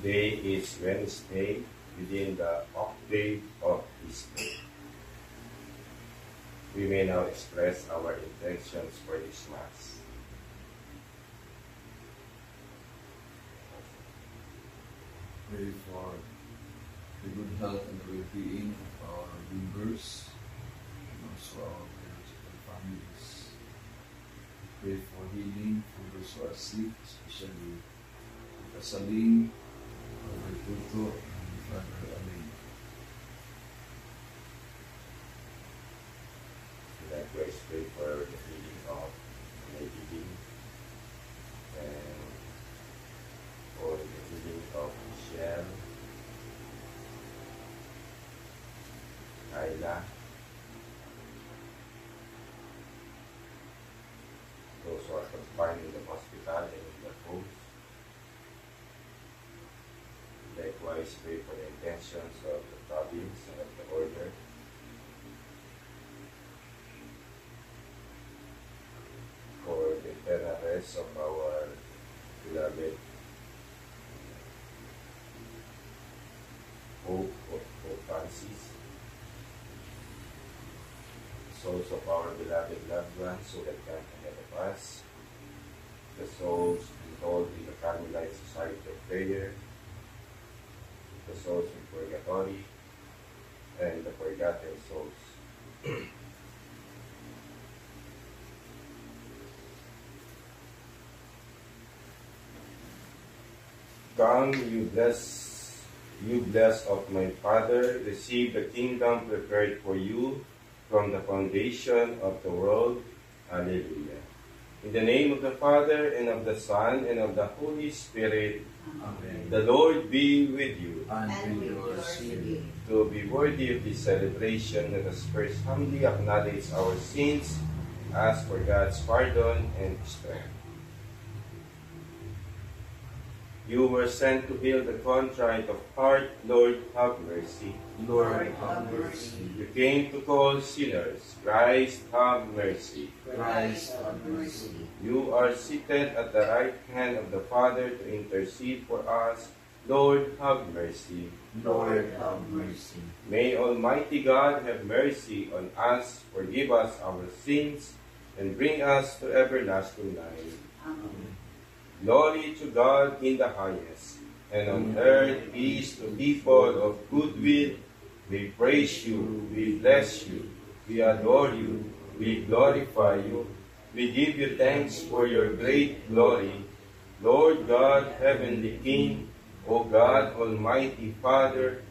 Today is Wednesday within the octave of Easter. We may now express our intentions for this Mass. Pray for the good health and the well-being of our members and also our biological families. Pray for healing for those who are sick, especially Casaling, Father Tuto, and Father Alain. Likewise, pray for the healing of Lady and for the healing of Michelle, Ayla, those who are confined in the hospital and in the homes. Likewise, pray for the intentions of the province and of the order. For the eternal rest of our beloved Pope Francis, souls of our beloved loved ones who have come ahead of us, the souls enrolled in the Carmelite Society of Prayer, the souls in purgatory, and the forgotten souls. Come, you blessed of my Father, receive the kingdom prepared for you from the foundation of the world. Alleluia. In the name of the Father, and of the Son, and of the Holy Spirit. Amen. The Lord be with you. And with your spirit. To be worthy of this celebration, let us first humbly acknowledge our sins, ask for God's pardon and strength. You were sent to heal the contrite of heart. Lord, have mercy. Lord, have mercy. You came to call sinners. Christ, have mercy. Christ, have mercy. You are seated at the right hand of the Father to intercede for us. Lord, have mercy. Lord, have mercy. May Almighty God have mercy on us, forgive us our sins, and bring us to everlasting life. Amen. Glory to God in the highest, and on earth peace to people of good will. We praise you, we bless you, we adore you, we glorify you. We give you thanks for your great glory. Lord God, heavenly King, O God, Almighty Father,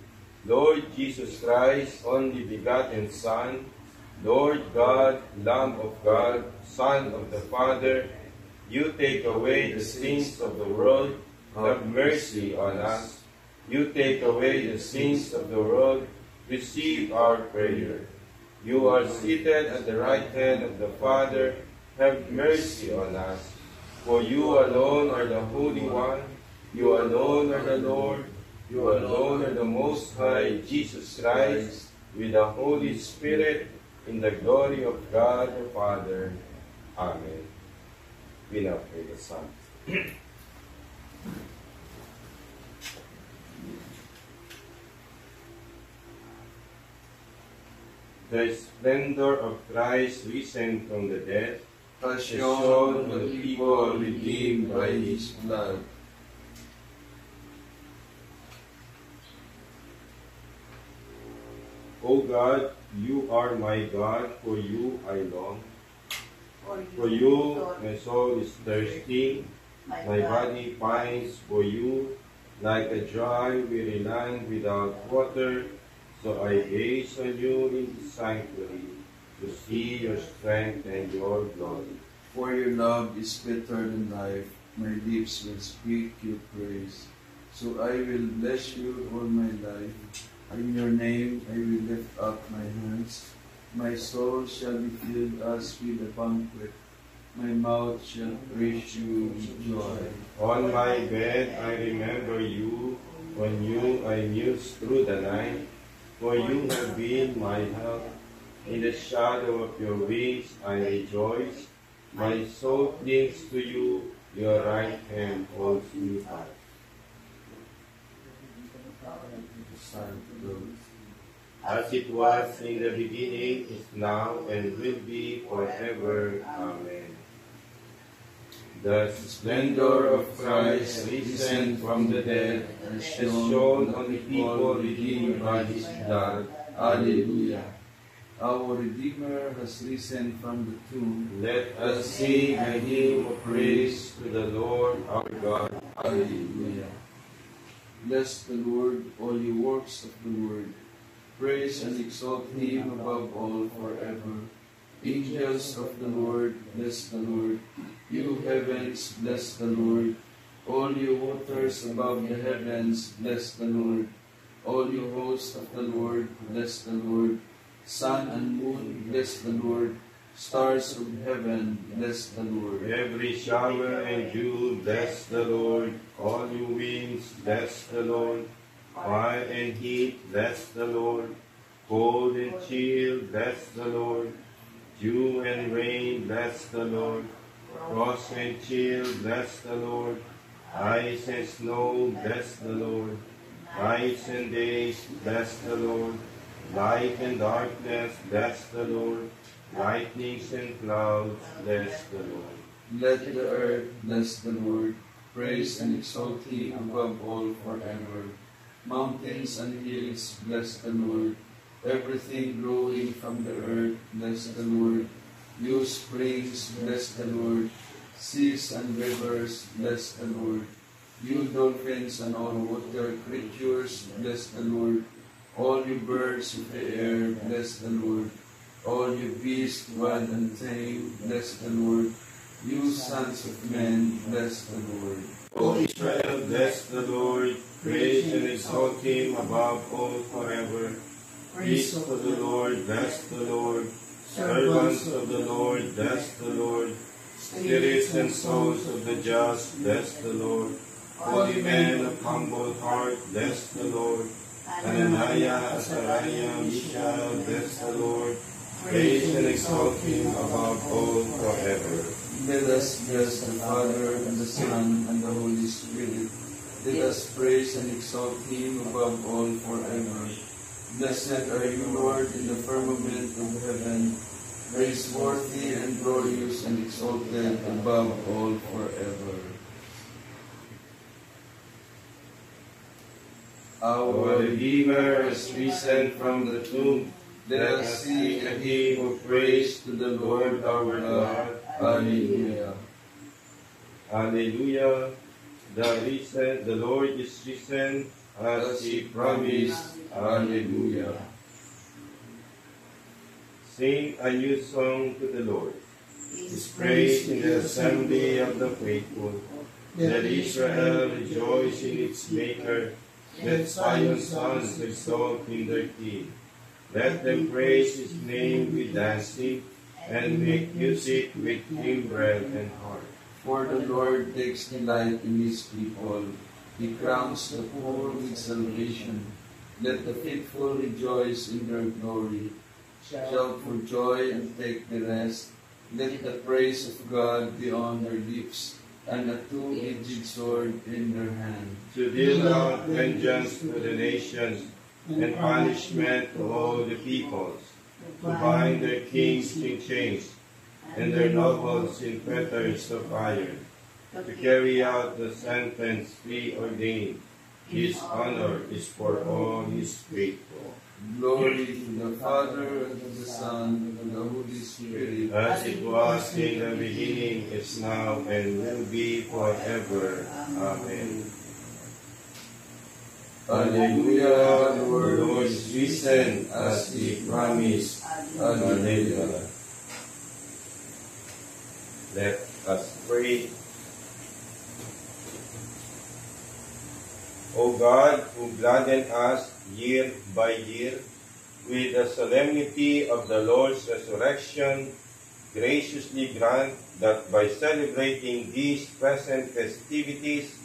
Lord Jesus Christ, only begotten Son, Lord God, Lamb of God, Son of the Father, you take away the sins of the world, have mercy on us. You take away the sins of the world, receive our prayer. You are seated at the right hand of the Father, have mercy on us. For you alone are the Holy One, you alone are the Lord, you alone are the Most High, Jesus Christ, with the Holy Spirit, in the glory of God the Father. Amen. We now pray the Son. The splendor of Christ risen from the dead Has shown the people redeemed by His blood. O God, you are my God, for you I long. For you, my soul is thirsty, my body pines for you, like a dry, weary land without water. So I gaze on you in the sanctuary, to see your strength and your glory. For your love is better than life, my lips will speak your praise. So I will bless you all my life. In your name I will lift up my hands. My soul shall be filled as with a banquet. My mouth shall praise you with joy. On my bed I remember you, on you I muse through the night, for you have been my help. In the shadow of your wings I rejoice. My soul clings to you, your right hand holds me fast. its time to go. as it was in the beginning, is now, and will be forever. Amen. The splendor of Christ risen from the dead has shone on the people redeemed by his blood. Alleluia. Our Redeemer has risen from the tomb. Let us sing a hymn of praise to the Lord our God. Alleluia. Bless the Lord, all you works of the Lord. Praise and exalt him above all forever. Angels of the Lord, bless the Lord. You heavens, bless the Lord. All you waters above the heavens, bless the Lord. All you hosts of the Lord, bless the Lord. Sun and moon, bless the Lord. Stars of heaven, bless the Lord. Every shower and dew, bless the Lord. All you winds, bless the Lord. Fire and heat, bless the Lord. Cold and chill, bless the Lord. Dew and rain, bless the Lord. Frost and chill, bless the Lord. Ice and snow, bless the Lord. Nights and days, bless the Lord. Light and darkness, bless the Lord. Lightnings and clouds, bless the Lord. Let the earth bless the Lord. Praise and exalt him above all forever. Mountains and hills, bless the Lord. Everything growing from the earth, bless the Lord. You springs, bless the Lord. Seas and rivers, bless the Lord. You dolphins and all water creatures, bless the Lord. All you birds of the air, bless the Lord. All you beasts, wild and tame, bless the Lord. You sons of men, bless the Lord. O Israel, bless the Lord. Praise and exalt him above all forever. Praise to the Lord, bless the Lord. Servants of the Lord, bless the Lord. Spirits and souls of the just, bless the Lord. Holy men of humble heart, bless the Lord. Ananiah, Azariah, Mishael, bless the Lord. Praise and exalt him above all forever. Let us bless the Father, and the Son, and the Holy Spirit. Let us praise and exalt him above all forever. Blessed are you, Lord, in the firmament of heaven, praiseworthy and glorious and exalted above all forever. Our Redeemer has risen from the tomb. Let us sing a hymn of praise to the Lord our God. Alleluia. Alleluia. The Lord is risen as he promised. Alleluia. Sing a new song to the Lord. His praise in the assembly of the faithful. Let Israel rejoice in its Maker. Let Zion's sons exalt in their King. Let them praise his name with dancing, and make music with timbrel and harp. For the Lord takes delight in his people. He crowns the poor with salvation. Let the faithful rejoice in their glory. Shout for joy and take the rest. Let the praise of God be on their lips, and a two-edged sword in their hand. To deal out vengeance to the nations, and punishment to all the peoples. To bind their kings in chains, and their nobles in fetters of iron. To carry out the sentence preordained. His honor is for all his faithful. Glory to the Father, and to the Son, and to the Holy Spirit. As it was in the beginning, is now, and will be forever. Amen. Alleluia, the Lord is risen as he promised. Alleluia. Let us pray. O God, who gladden us year by year with the solemnity of the Lord's resurrection, graciously grant that by celebrating these present festivities,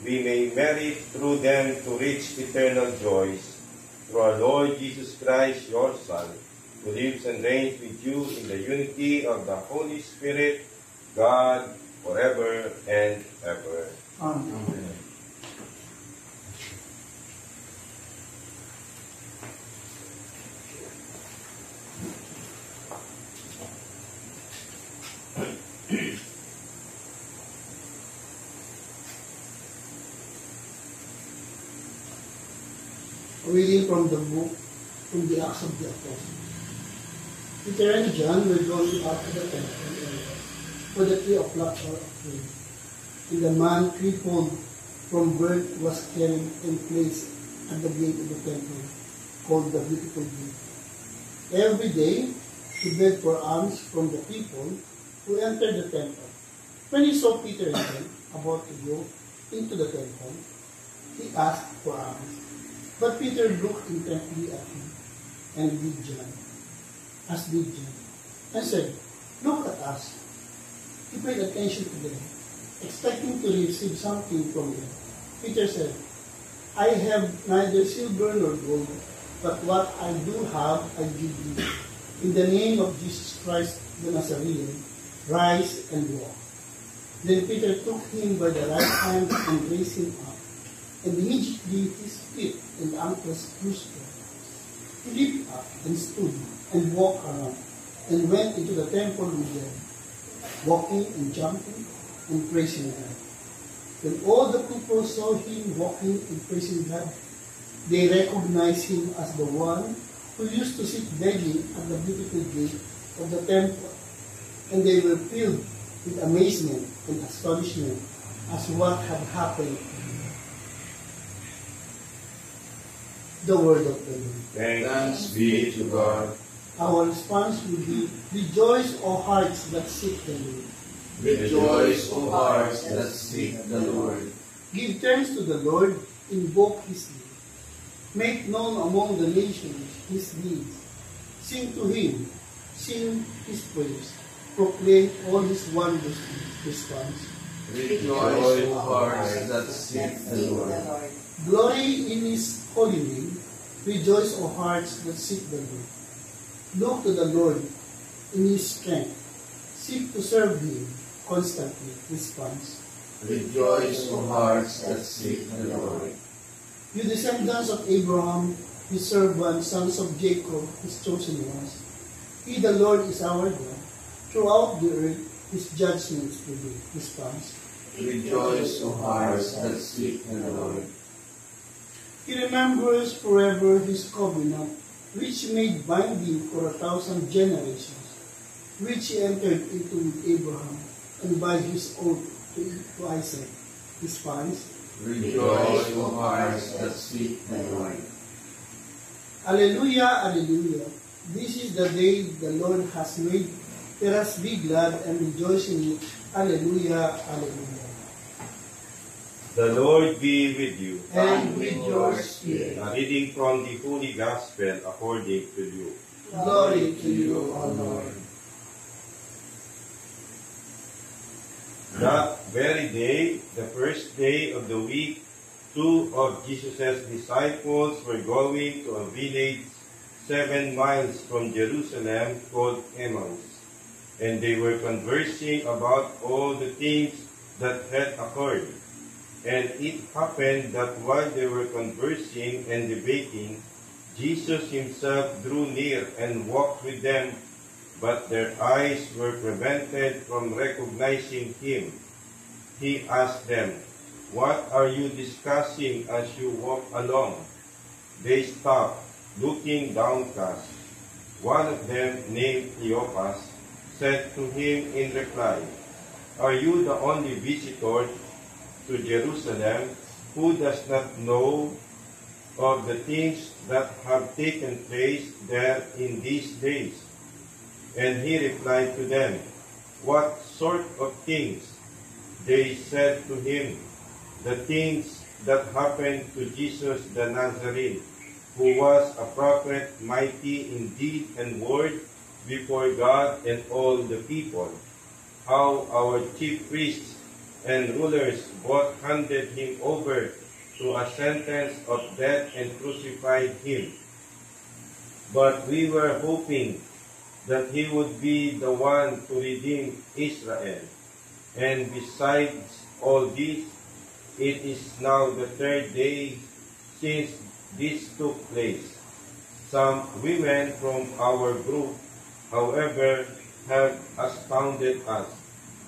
we may merit through them to reach eternal joys. Through our Lord Jesus Christ, your Son, who lives and reigns with you in the unity of the Holy Spirit, God, forever and ever. Amen. A reading from the the Acts of the Apostles. Peter and John were going out to the temple area for the 3 o'clock hour of prayer. And the man crippled from birth was carried and placed at the gate of the temple, called the Beautiful Gate. Every day, he begged for alms from the people who entered the temple. When he saw Peter and John about to go into the temple, he asked for alms. But Peter looked intently at him, and did John, and said, "Look at us." He paid attention to them, expecting to receive something from them. Peter said, "I have neither silver nor gold, but what I do have I give you. In the name of Jesus Christ the Nazarene, rise and walk." Then Peter took him by the right hand and raised him up, and immediately his feet and ankles grew strong. He leaped up and stood and walked around and went into the temple with them, walking and jumping and praising God. When all the people saw him walking and praising God, they recognized him as the one who used to sit begging at the Beautiful Gate of the temple, and they were filled with amazement and astonishment as what had happened to him. The word of the Lord. Thanks be to God. Our response will be, "Rejoice, O hearts that seek the Lord. Rejoice, O hearts that seek the Lord. Give thanks to the Lord, invoke his name. Make known among the nations his deeds. Sing to him, sing his praise. Proclaim all his wondrous deeds." Response. Rejoice, O hearts that seek the Lord. Glory in his holy name. Rejoice, O hearts that seek the Lord. Look to the Lord in his strength. Seek to serve him constantly. Response. Rejoice, O hearts that seek the Lord. You descendants of Abraham, his servant, sons of Jacob, his chosen ones. He, the Lord, is our God. Throughout the earth, his judgments will be. Response. Rejoice, O hearts that seek the Lord. He remembers forever his covenant, which he made binding for 1,000 generations, which he entered into with Abraham, and by his oath to Isaac. Response. Rejoice, O hearts that seek the Lord. Alleluia, alleluia. This is the day the Lord has made. Let us be glad and rejoice in it. Alleluia, alleluia. The Lord be with you. And with your spirit. A reading from the Holy Gospel according to Luke. Glory to you, O Lord. That very day, the first day of the week, 2 of Jesus' disciples were going to a village 7 miles from Jerusalem called Emmaus, and they were conversing about all the things that had occurred. And it happened that while they were conversing and debating, Jesus himself drew near and walked with them, but their eyes were prevented from recognizing him. He asked them, "What are you discussing as you walk along?" They stopped, looking downcast. One of them, named Cleopas, said to him in reply, "Are you the only visitor to Jerusalem who does not know of the things that have taken place there in these days?" And he replied to them, "What sort of things?" They said to him, "The things that happened to Jesus the Nazarene, who was a prophet, mighty in deed and word before God and all the people, how our chief priests and rulers both handed him over to a sentence of death and crucified him. But we were hoping that he would be the one to redeem Israel. And besides all this, it is now the 3rd day since this took place. Some women from our group, however, have astounded us.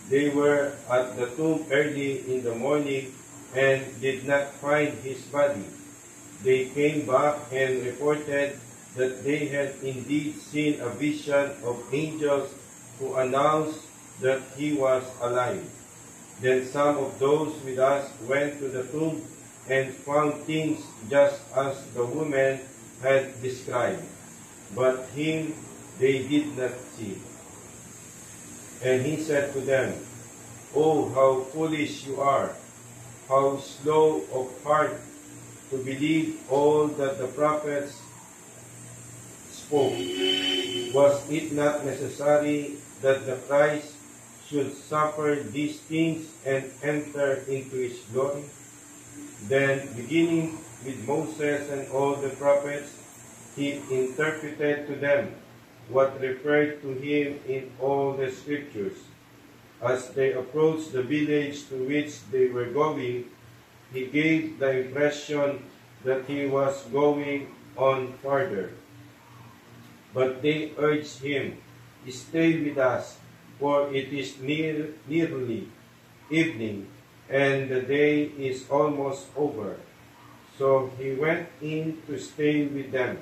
They were at the tomb early in the morning and did not find his body. they came back and reported that they had indeed seen a vision of angels who announced that he was alive. Then some of those with us went to the tomb and found things just as the woman had described, but him they did not see. And he said to them, "Oh, how foolish you are! How slow of heart to believe all that the prophets spoke. Was it not necessary that the Christ should suffer these things and enter into his glory?" Then, beginning with Moses and all the prophets, he interpreted to them what referred to him in all the scriptures. As they approached the village to which they were going, he gave the impression that he was going on farther. But they urged him, "Stay with us, for it is nearly evening, and the day is almost over." So he went in to stay with them.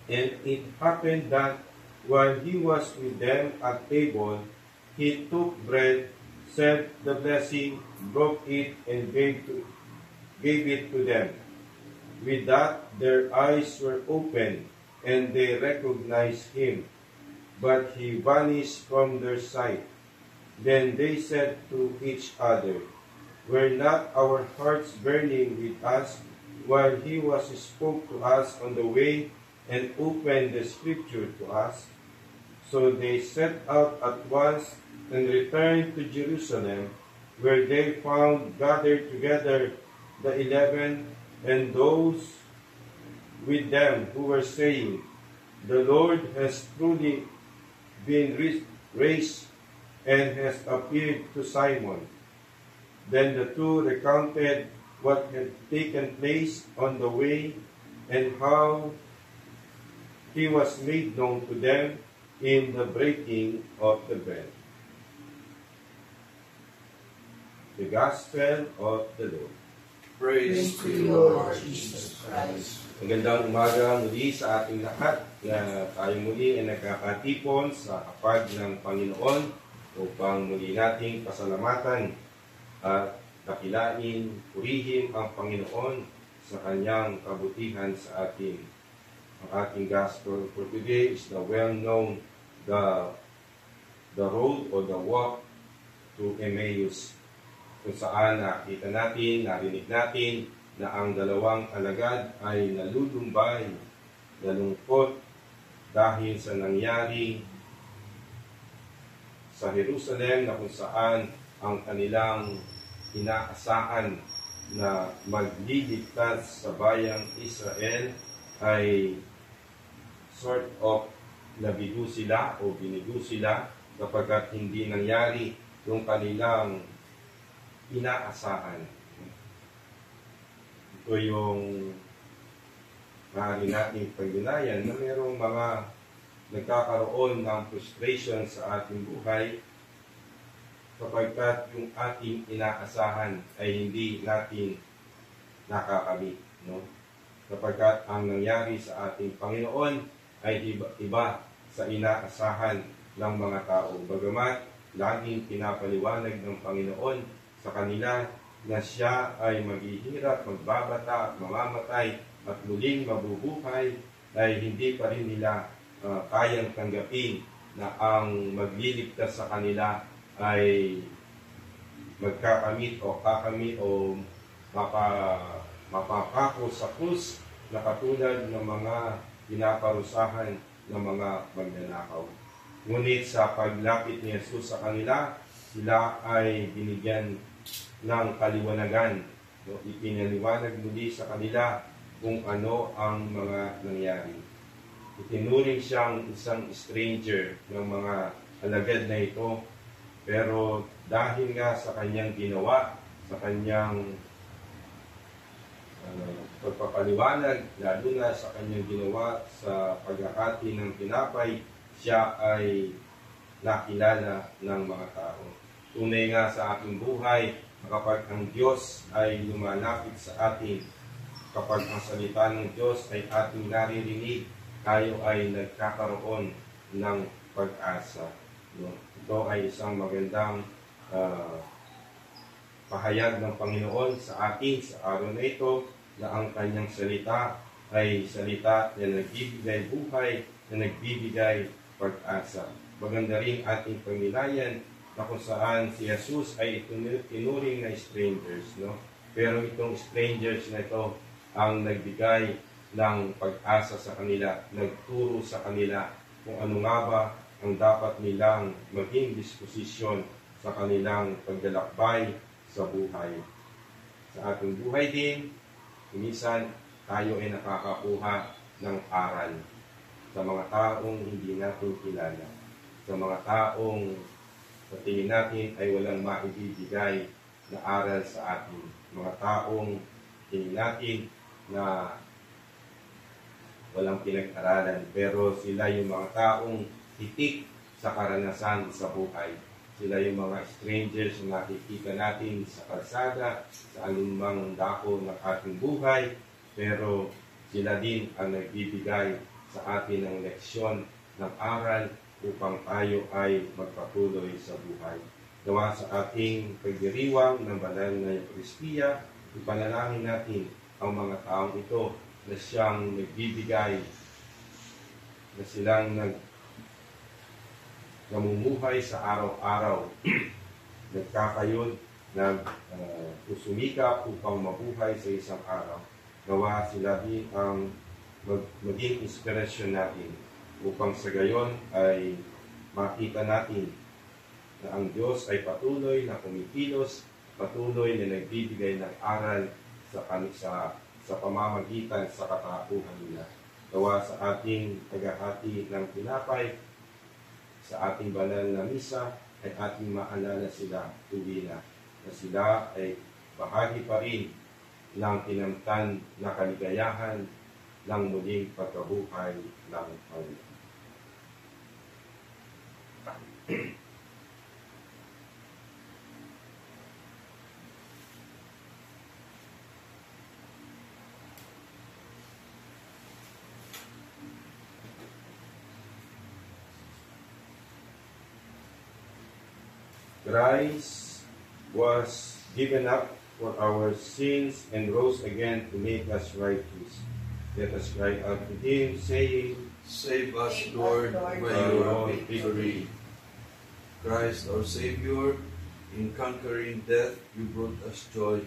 And it happened that while he was with them at table, he took bread, said the blessing, broke it, and gave it to them. With that, their eyes were opened, and they recognized him, but he vanished from their sight. Then they said to each other, "Were not our hearts burning with us while he spoke to us on the way and opened the scripture to us?" So they set out at once and returned to Jerusalem, where they found gathered together the 11 and those with them who were saying, "The Lord has truly been raised and has appeared to Simon." Then the two recounted what had taken place on the way and how he was made known to them in the breaking of the bread. The Gospel of the Lord. Praise to you, Lord Jesus Christ. Magandang umaga muli sa ating lahat na tayo muli ay nagkakatipon sa hapag ng Panginoon upang muli nating pasalamatan at dakilain, purihin ang Panginoon sa kanyang kabutihan sa atin. Ang ating gospel for today is the well-known the road or the walk to Emmaus, kung saan nakita natin, narinig natin na ang dalawang alagad ay nalulumbay, nalungkot dahil sa nangyari sa Jerusalem na kung saan ang kanilang inaasahan na magliligtas sa bayang Israel ay sort of nabigo sila o binigo sila kapagkat hindi nangyari yung kanilang inaasahan. Ito yung maaari nating pagdunayan na mayroong mga nagkakaroon ng frustration sa ating buhay kapagkat yung ating inaasahan ay hindi natin nakakamit. No? Kapagkat ang nangyari sa ating Panginoon ay iba sa inaasahan ng mga tao. Bagamat laging pinapaliwanag ng Panginoon sa kanila na siya ay maghihirap, magbabata, mamamatay at muling mabubuhay, ay hindi pa rin nila kayang tanggapin na ang magliligtas sa kanila ay magkakamit o kakamit o mapapako sa krus na katulad ng mga pinaparusahan ng mga magnanakaw. Ngunit sa paglapit ni Jesus sa kanila, sila ay binigyan ng kaliwanagan. No? Ipinaliwanag muli sa kanila kung ano ang mga nangyari. Itinuring siyang isang stranger ng mga alagad na ito, pero dahil nga sa kanyang ginawa, sa kanyang pagpapaliwanag, lalo na sa kanyang ginawa sa paghahati ng tinapay, siya ay nakilala ng mga tao. Tunay nga sa ating buhay, kapag ang Diyos ay lumalapit sa atin, kapag ang salita ng Diyos ay ating naririnig, tayo ay nagkakaroon ng pag-asa. No? Ito ay isang magandang pahayag ng Panginoon sa atin sa araw na ito, na ang kanyang salita ay salita na nagbibigay buhay, na nagbibigay pag-asa. Maganda rin ating pamilayan na kung saan si Jesus ay tinuring na strangers, no? Pero itong strangers na ito ang nagbigay ng pag-asa sa kanila, nagturo sa kanila kung ano nga ba ang dapat nilang maging disposisyon sa kanilang paglalakbay sa buhay. Sa ating buhay din, minsan tayo ay nakakakuha ng aral sa mga taong hindi natin kilala, sa mga taong sa tingin natin ay walang maibibigay na aral sa atin, mga taong tingin natin na walang pinag-aralan, pero sila yung mga taong titik sa karanasan sa buhay. Sila yung mga strangers na nakikita natin sa kalsada, sa anumang dako ng ating buhay, pero sila din ang nagbibigay sa atin ng leksyon, ng aral, upang tayo ay magpatuloy sa buhay. Gawa sa ating pagdiriwang ng banal na Eucharistia, ipanalangin natin ang mga taong ito na siyang nagbibigay, na silang namumuhay sa araw-araw, nagkakayod, sumikap upang mabuhay sa isang araw. Gawa sila din ang maging inspirasyon natin upang sa gayon ay makita natin na ang Diyos ay patuloy na kumikilos, patuloy na nagbibigay ng aral sa pamamagitan sa katauhan nila. Gawa sa ating paghahati ng tinapay, sa ating banal na misa, ay ating maalala sila tuwi na sila ay bahagi pa rin ng tinamtan na kaligayahan ng muling pagkabuhay ng Panginoon. Christ was given up for our sins and rose again to make us righteous. Let us cry out to Him, saying, Save us, Lord, by your victory. Christ our Savior, in conquering death, you brought us joy.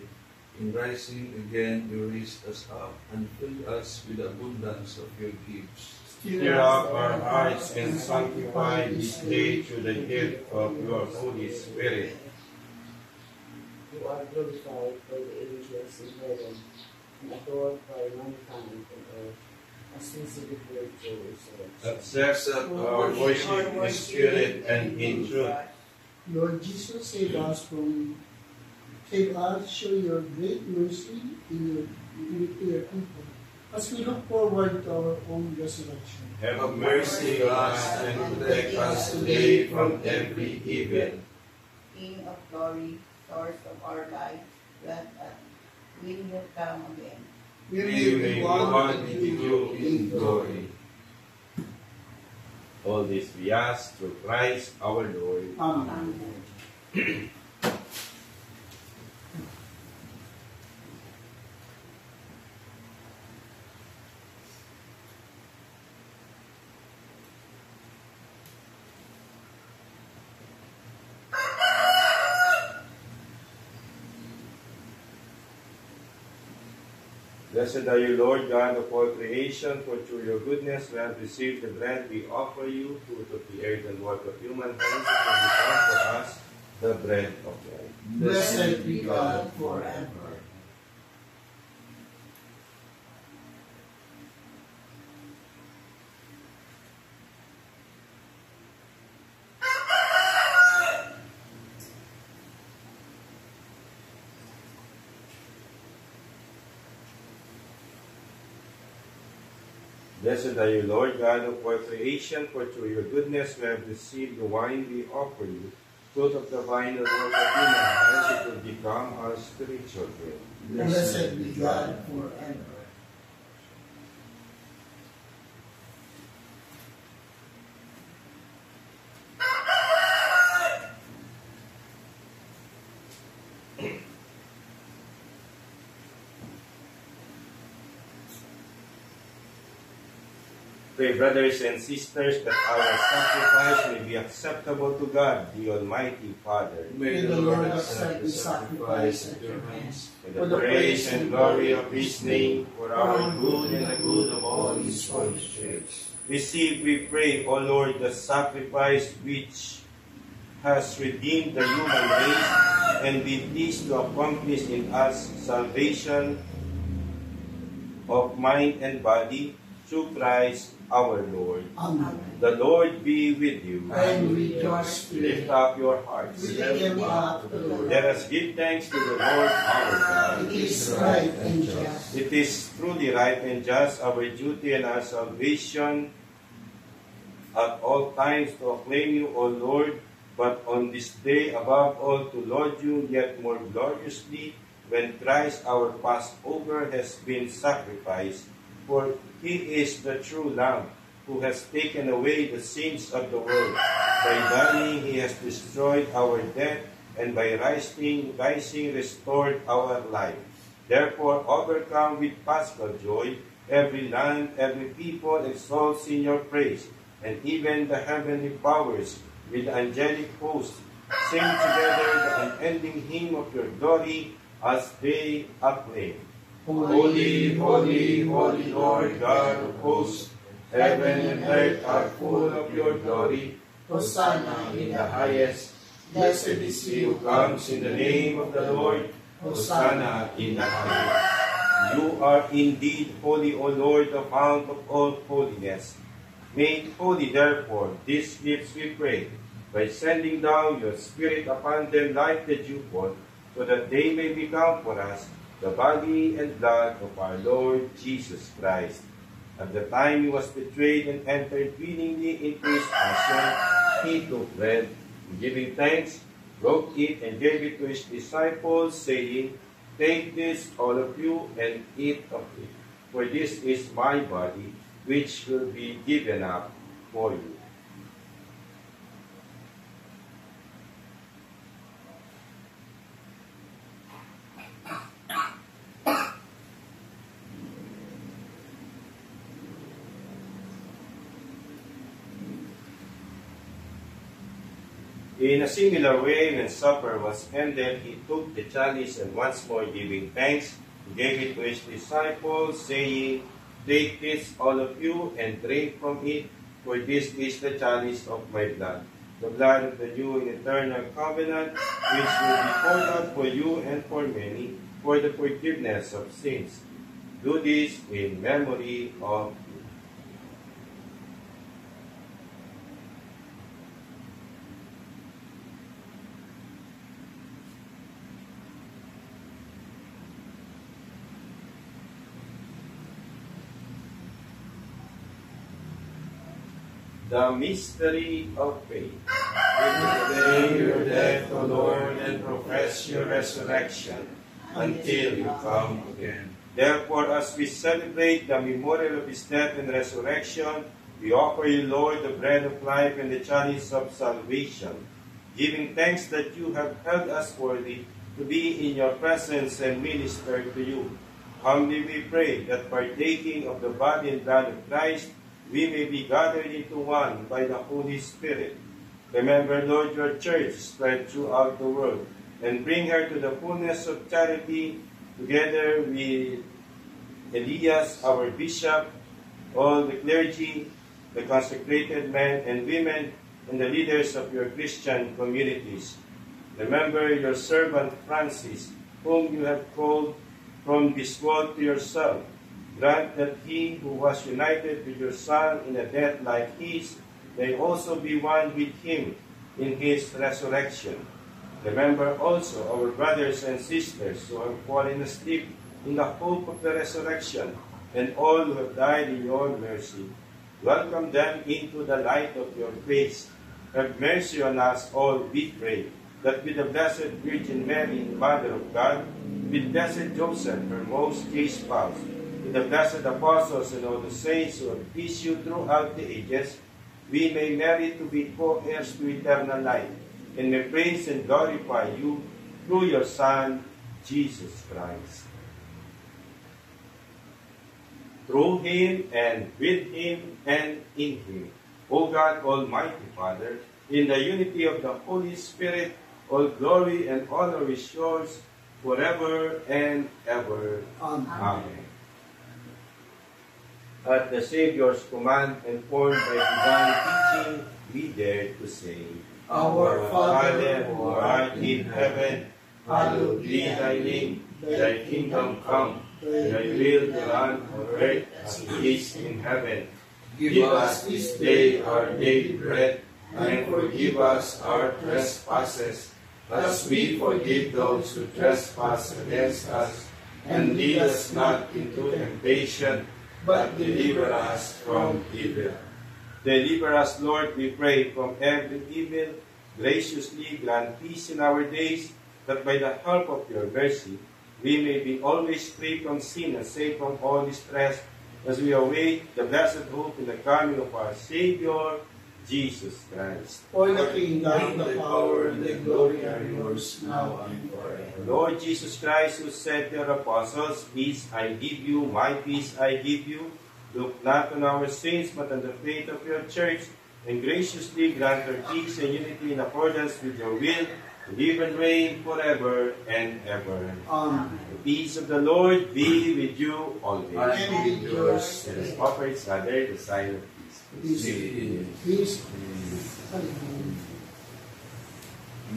In rising again, you raised us up and filled us with the abundance of your gifts. Stir up our hearts and sanctify this day through the gift of your Holy Spirit. You are glorified by the angels in heaven and adored by mankind on earth as we celebrate your resurrection. Accept our worship in spirit and in truth. Lord Jesus, save us, show your great mercy to your people, as we look forward to our own resurrection. Have mercy on us and protect us today from every evil. King of glory, source of our life, grant us, when you come again. We may be one with you in glory. All this we ask through Christ our Lord. Amen. Amen. Blessed are you, Lord God of all creation, for through your goodness we have received the bread we offer you, fruit of the earth and work of human hands, it will become for us the bread of life. Blessed be God forever. Blessed are you, Lord God of all creation, for through your goodness we have received the wine we offer you, fruit of the vine, the work of human hands, it will become our spiritual bread. Blessed be God forever. Pray, brothers and sisters, that our sacrifice may be acceptable to God, the Almighty Father. May the Lord accept the sacrifice at your hands, For the praise and glory of His name, for our good and the good of all His holy church. Receive, we pray, O Lord, the sacrifice which has redeemed the human race, and be pleased to accomplish in us salvation of mind and body, through Christ our Lord. Amen. The Lord be with you. And with your spirit, Lift up your hearts. we lift them up to the Lord. Let us give thanks to the Lord our God. It is right and just. It is truly right and just, our duty and our salvation at all times to acclaim you, O Lord, but on this day above all to laud you yet more gloriously, when Christ our Passover has been sacrificed. For He is the true Lamb, who has taken away the sins of the world. By dying He has destroyed our death, and by rising restored our life. Therefore, overcome with paschal joy, every land, every people exalts in your praise, and even the heavenly powers with the angelic host sing together the unending hymn of your glory as they acclaim. Holy, holy, holy Lord God of hosts, heaven and earth are full of your glory. Hosanna In the highest, blessed is he who comes in the name of the Lord. Hosanna in the highest. You are indeed holy, O Lord, the fount of all holiness. Make holy, therefore, these gifts, we pray, by sending down your Spirit upon them like the dewfall, so that they may become for us the body and blood of our Lord Jesus Christ. At the time He was betrayed and entered willingly into His passion, He took bread, and giving thanks, broke it, and gave it to His disciples, saying, Take this, all of you, and eat of it, for this is my body, which will be given up for you. In a similar way, when supper was ended, He took the chalice, and once more giving thanks, He gave it to His disciples, saying, Take this, all of you, and drink from it, for this is the chalice of my blood, the blood of the new and eternal covenant, which will be poured out for you and for many, for the forgiveness of sins. Do this in memory of me. The mystery of faith. We proclaim your death, O Lord, and profess your resurrection until you come again. Therefore, as we celebrate the memorial of His death and resurrection, we offer you, Lord, the bread of life and the chalice of salvation, giving thanks that you have held us worthy to be in your presence and minister to you. Humbly we pray that partaking of the body and blood of Christ, we may be gathered into one by the Holy Spirit. Remember, Lord, your church spread throughout the world, and bring her to the fullness of charity, together with Elias, our bishop, all the clergy, the consecrated men and women, and the leaders of your Christian communities. Remember your servant Francis, whom you have called from this world to yourself. Grant that he who was united with your Son in a death like his may also be one with him in his resurrection. Remember also our brothers and sisters who have fallen asleep in the hope of the resurrection, and all who have died in your mercy. Welcome them into the light of your grace. have mercy on us all, we pray, that with the Blessed Virgin Mary, Mother of God, with Blessed Joseph, her most chaste spouse, with the blessed apostles and all the saints who have pleased you throughout the ages, we may merit to be co-heirs to eternal life, and may praise and glorify you through your Son, Jesus Christ. Through him, and with him, and in him, O God, Almighty Father, in the unity of the Holy Spirit, all glory and honor is yours forever and ever. Amen. At the Savior's command, informed by divine teaching, we dare to say, Our Father, who art in heaven, hallowed be thy name. Thy kingdom come, thy will be done on earth as it is in heaven. Give us this day our daily bread, and forgive us our trespasses, as we forgive those who trespass against us. And lead us not into temptation, but deliver us from evil. Deliver us, Lord, we pray, from every evil. Graciously grant peace in our days, that by the help of your mercy, we may be always free from sin and safe from all distress, as we await the blessed hope in the coming of our Savior, Jesus Christ. For the kingdom, the power, and the glory are yours now and forever. Lord Jesus Christ, who said to your apostles, Peace I give you, my peace I give you, look not on our sins, but on the faith of your church, and graciously grant her peace and unity in accordance with your will, to live and reign forever and ever. Amen. The peace of the Lord be with you always. And with yours. Let us offer each other the sign of peace. Peace.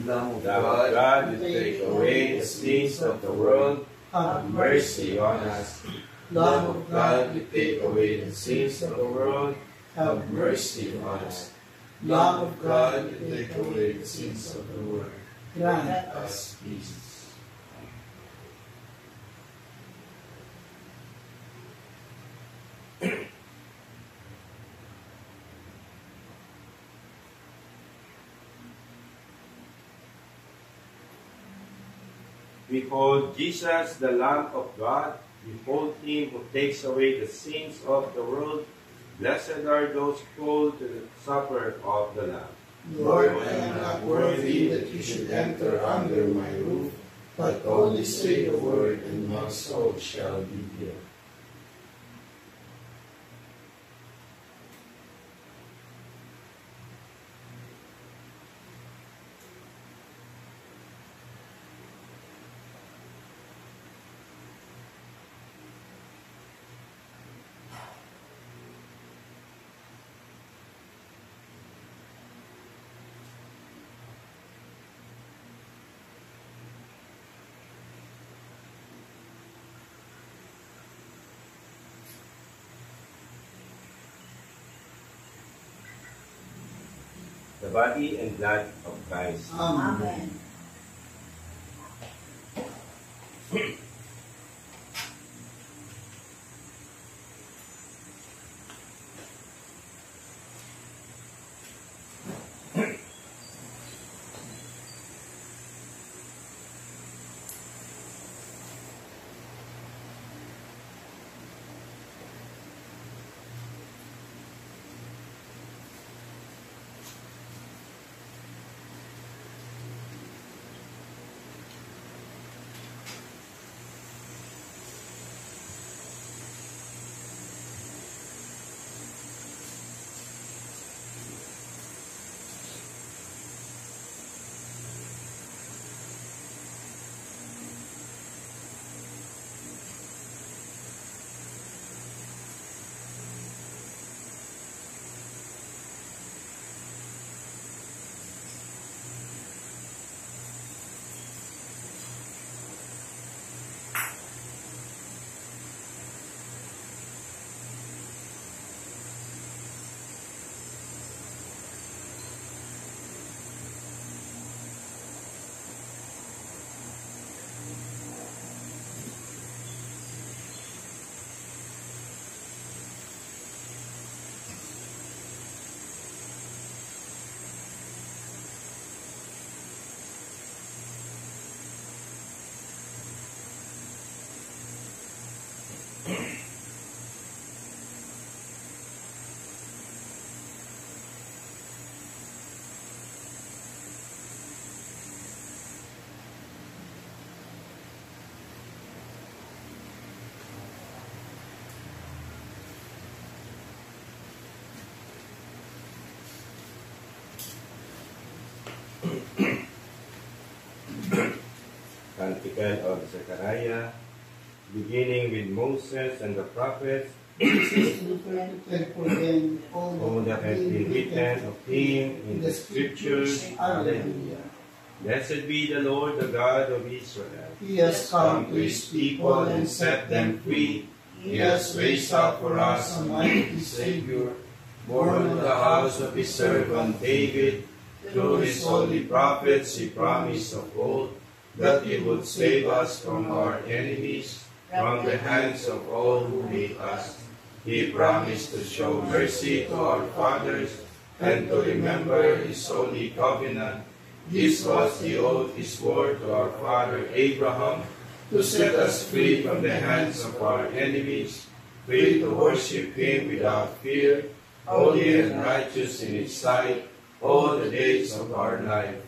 Lamb of Thou God, God, who take away the sins of the world, have mercy on us. Lamb of God, who take away the sins of the world, have mercy on us. Lamb of God, who take away the sins of the world, grant us peace. Behold Jesus, the Lamb of God. Behold him who takes away the sins of the world. Blessed are those called to the supper of the Lamb. Lord, I am not worthy that you should enter under my roof, but only say the word, and my soul shall be healed. The body and blood of Christ. Amen. Canticle of Zechariah, beginning with Moses and the prophets, This is interpreted for them all that has been written of him in the scriptures. Hallelujah. Blessed be the Lord, the God of Israel. He has come to his people and set them free. He has raised up for us a mighty Savior, born of the house of his servant David. Through his holy prophets he promised of old that he would save us from our enemies, from the hands of all who hate us. He promised to show mercy to our fathers and to remember his holy covenant. This was the oath he swore to our father Abraham, to set us free from the hands of our enemies, free to worship him without fear, holy and righteous in his sight, all the days of our life.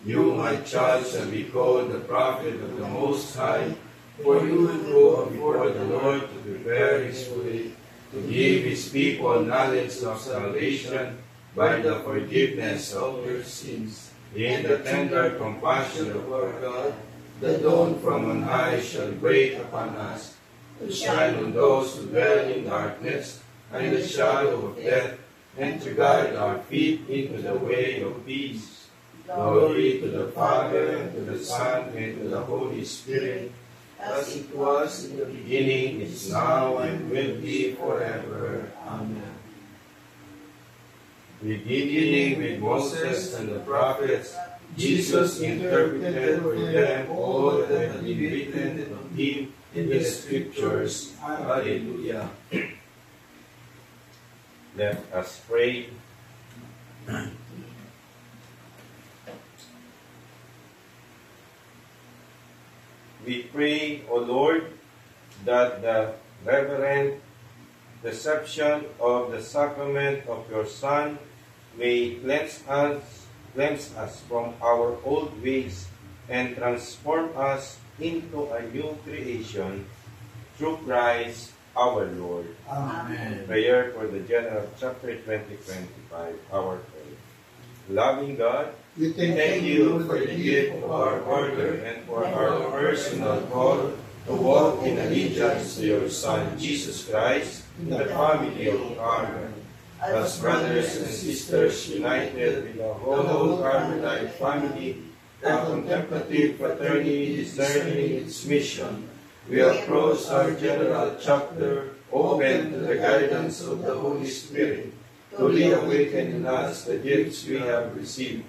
You, my child, shall be called the prophet of the Most High, for you will go before the Lord to prepare his way, to give his people knowledge of salvation by the forgiveness of their sins. In the tender compassion of our God, the dawn from on high shall break upon us, to shine on those who dwell in darkness and the shadow of death, and to guide our feet into the way of peace. Glory to the Father, and to the Son, and to the Holy Spirit, as it was in the beginning, is now, and will be forever. Amen. Beginning with Moses and the prophets, Jesus interpreted for them all that had been written of him in the scriptures. Hallelujah. Let us pray. We pray, O Lord, that the reverent reception of the sacrament of your Son may cleanse us from our old ways and transform us into a new creation through Christ our Lord. Amen. Prayer for the General Chapter 2025, our prayer. Loving God, We thank you for the gift of our order and for our personal call to walk in allegiance to your Son, Jesus Christ, in the family of Carmel. As brothers and sisters united with the whole Carmelite family, a contemplative fraternity discerning its mission, we approach our general chapter open to the guidance of the Holy Spirit, to reawaken in us the gifts we have received.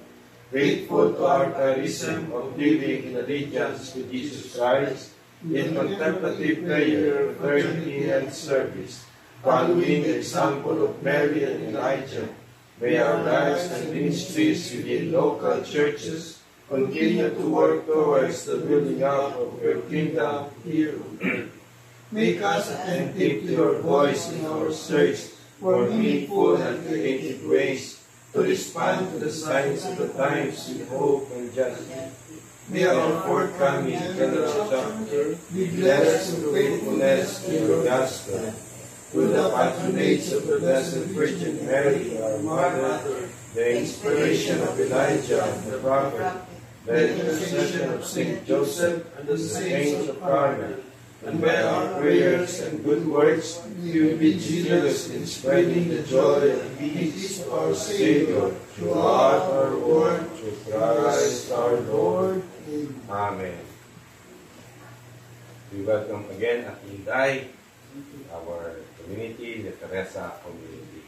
Grateful to our charism of living in allegiance to Jesus Christ, in contemplative prayer, fraternity, and service, following the example of Mary and Elijah, may our lives and ministries within local churches continue to work towards the building up of your kingdom here on earth. Make us attentive to your voice in our search for meaningful and creative ways to respond to the signs of the times with hope and justice. May our forthcoming general chapter be blessed through faithfulness to your gospel. Through the patronage of the Blessed Virgin Mary, our Mother, the inspiration of Elijah the prophet, the intercession of Saint Joseph and the saints of Carmel, and by our prayers and good works, we will be zealous in spreading the joy and peace of our Savior throughout our world, through Christ our Lord. Amen. We welcome again at Inday, our community, the Teresa community.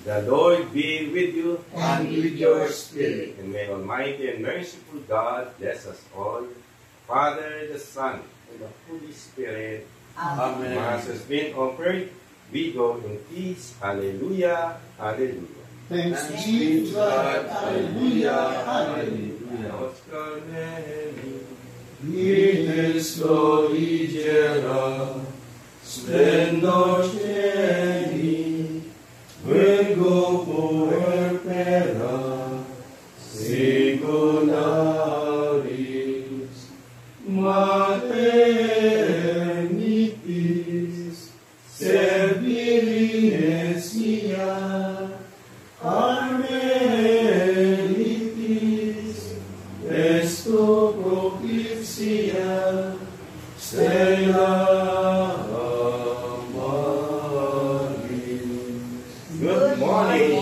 The Lord be with you And with your spirit. and may Almighty and merciful God bless us all, Father, the Son, and the Holy Spirit. Amen. Mass has been offered. We go in peace. Hallelujah. Hallelujah. Thanks be to God. Hallelujah. Hallelujah. Oscar Nelly. Virtus Glorigera, Splendor Cieli, Virgo Puerpera, Secula